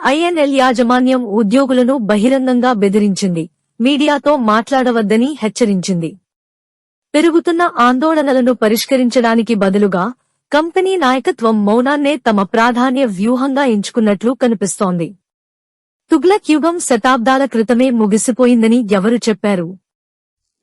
RINL యాజమాన్యం ఉద్యోగులను బహిరంగంగా బెదిరించింది, మీడియాతో మాట్లాడవద్దని హెచ్చరించింది. పెరుగుతున్న ఆందోళనలను పరిష్కరించడానికి బదులుగా కంపెనీ నాయకత్వం మౌనాన్నే తమ ప్రాధాన్య వ్యూహంగా ఎంచుకున్నట్లు కనిపిస్తోంది. తుగ్లక్ యుగం శతాబ్దాల క్రితమే ముగిసిపోయిందని ఎవరు చెప్పారు?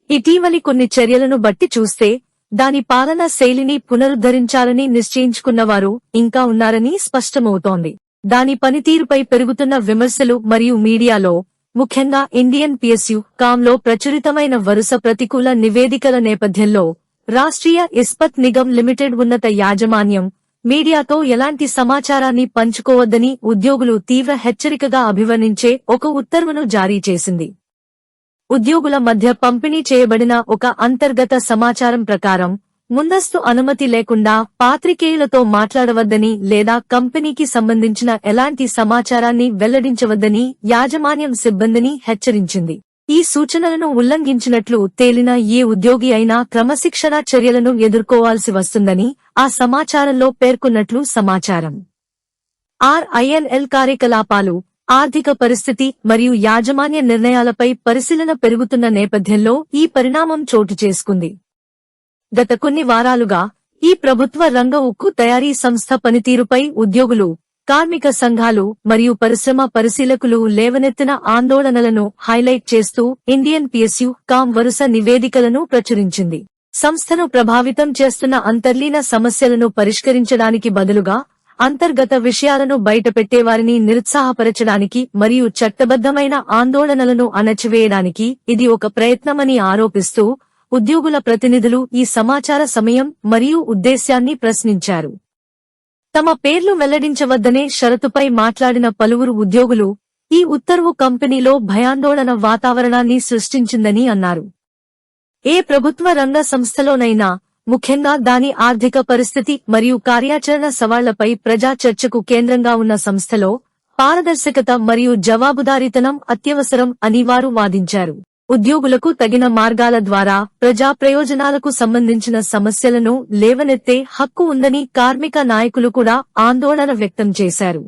ఇటీవలి కొన్ని చర్యలను బట్టి చూస్తే దాని పాలనా శైలిని పునరుద్ధరించాలని నిశ్చయించుకున్నవారు ఇంకా ఉన్నారని స్పష్టమవుతోంది. దాని పనితీరుపై పెరుగుతున్న విమర్శలు మరియు మీడియాలో, ముఖ్యంగా ఇండియన్ PSU కాంలో ప్రచురితమైన వరుస ప్రతికూల నివేదికల నేపథ్యంలో రాష్ట్రీయ ఇస్పత్ నిగమ్ లిమిటెడ్ ఉన్నత యాజమాన్యం మీడియాతో ఎలాంటి సమాచారాన్ని పంచుకోవద్దని ఉద్యోగులు తీవ్ర హెచ్చరికగా అభివర్ణించే ఒక ఉత్తర్వును జారీ చేసింది. ఉద్యోగుల మధ్య పంపిణీ చేయబడిన ఒక అంతర్గత సమాచారం ప్రకారం ముందస్తు అనుమతి లేకుండా పాత్రికేయులతో మాట్లాడవద్దని లేదా కంపెనీకి సంబంధించిన ఎలాంటి సమాచారాన్ని వెల్లడించవద్దని యాజమాన్యం సిబ్బందిని హెచ్చరించింది. ఈ సూచనలను ఉల్లంఘించినట్లు తేలిన ఏ ఉద్యోగి అయినా క్రమశిక్షణా చర్యలను ఎదుర్కోవాల్సి వస్తుందని ఆ సమాచారంలో పేర్కొన్నట్లు సమాచారం. RINL కార్యకలాపాలు, ఆర్థిక పరిస్థితి మరియు యాజమాన్య నిర్ణయాలపై పరిశీలన పెరుగుతున్న నేపథ్యంలో ఈ పరిణామం చోటు చేసుకుంది. గత కొన్ని వారాలుగా ఈ ప్రభుత్వ రంగ ఉక్కు తయారీ సంస్థ పనితీరుపై ఉద్యోగులు, కార్మిక సంఘాలు మరియు పరిశ్రమ పరిశీలకులు లేవనెత్తిన ఆందోళనలను హైలైట్ చేస్తూ ఇండియన్ PSU కాం వరుస నివేదికలను ప్రచురించింది. సంస్థను ప్రభావితం చేస్తున్న అంతర్లీన సమస్యలను పరిష్కరించడానికి బదులుగా అంతర్గత విషయాలను బయటపెట్టేవారిని నిరుత్సాహపరచడానికి మరియు చట్టబద్ధమైన ఆందోళనలను అణచివేయడానికి ఇది ఒక ప్రయత్నమని ఆరోపిస్తూ ఉద్యోగుల ప్రతినిధులు ఈ సమాచార సమయం మరియు ఉద్దేశ్యాన్ని ప్రశ్నించారు. తమ పేర్లు వెల్లడించవద్దనే షరతుపై మాట్లాడిన పలువురు ఉద్యోగులు ఈ ఉత్తర్వు కంపెనీలో భయాందోళన వాతావరణాన్ని సృష్టించిందని అన్నారు. ఏ ప్రభుత్వ రంగ సంస్థలోనైనా, ముఖ్యంగా దాని ఆర్థిక పరిస్థితి మరియు కార్యాచరణ సవాళ్లపై ప్రజా చర్చకు కేంద్రంగా ఉన్న సంస్థలో పారదర్శకత మరియు జవాబుదారీతనం అత్యవసరం అని వారు వాదించారు. ఉద్యోగులకు తగిన మార్గాల ద్వారా ప్రజా ప్రయోజనాలకు సంబంధించిన సమస్యలను లేవనెత్తే హక్కు ఉందని కార్మిక నాయకులు కూడా ఆందోళన వ్యక్తం చేశారు.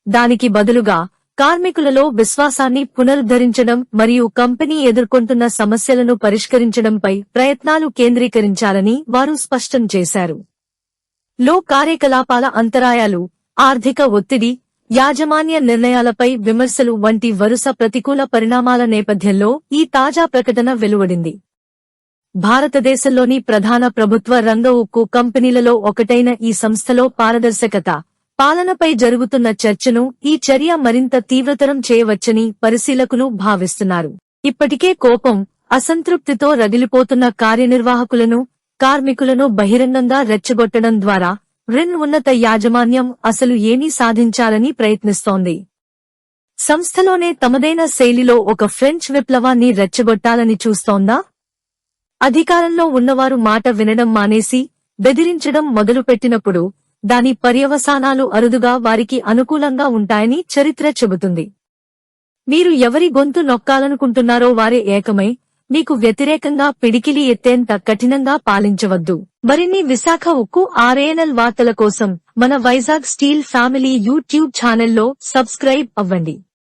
దానికి బదులుగా కార్మికులలో విశ్వాసాన్ని పునరుద్ధరించడం మరియు కంపెనీ ఎదుర్కొంటున్న సమస్యలను పరిష్కరించడంపై ప్రయత్నాలు కేంద్రీకరించాలని వారు స్పష్టం చేశారు. లో కార్యకలాపాల అంతరాయాలు, ఆర్థిక ఒత్తిడి, యాజమాన్య నిర్ణయాలపై విమర్శలు వంటి వరుస ప్రతికూల పరిణామాల నేపథ్యంలో ఈ తాజా ప్రకటన వెలువడింది. భారతదేశంలోని ప్రధాన ప్రభుత్వ రంగ ఉక్కు కంపెనీలలో ఒకటైన ఈ సంస్థలో పారదర్శకత, పాలనపై జరుగుతున్న చర్చను ఈ చర్య మరింత తీవ్రతరం చేయవచ్చని పరిశీలకులు భావిస్తున్నారు. ఇప్పటికే కోపం, అసంతృప్తితో రగిలిపోతున్న కార్యనిర్వాహకులను, కార్మికులను బహిరంగంగా రెచ్చగొట్టడం ద్వారా RIN ఉన్నత యాజమాన్యం అసలు ఏమీ సాధించాలని ప్రయత్నిస్తోంది. సంస్థలోనే తమదైన శైలిలో ఒక ఫ్రెంచ్ విప్లవాన్ని రెచ్చగొట్టాలని చూస్తోందా? అధికారంలో ఉన్నవారు మాట వినడం మానేసి బెదిరించడం మొదలుపెట్టినప్పుడు దాని పర్యవసానాలు అరుదుగా వారికి అనుకూలంగా ఉంటాయని చరిత్ర చెబుతుంది. మీరు ఎవరి గొంతు నొక్కాలనుకుంటున్నారో వారే ఏకమై మీకు వ్యతిరేకంగా పిడికిలి ఎత్తేంత కఠినంగా పాలించవద్దు. మరిన్ని విశాఖ ఉక్కు RINL వార్తల కోసం మన వైజాగ్ స్టీల్ ఫ్యామిలీ యూట్యూబ్ ఛానల్లో సబ్స్క్రైబ్ అవ్వండి.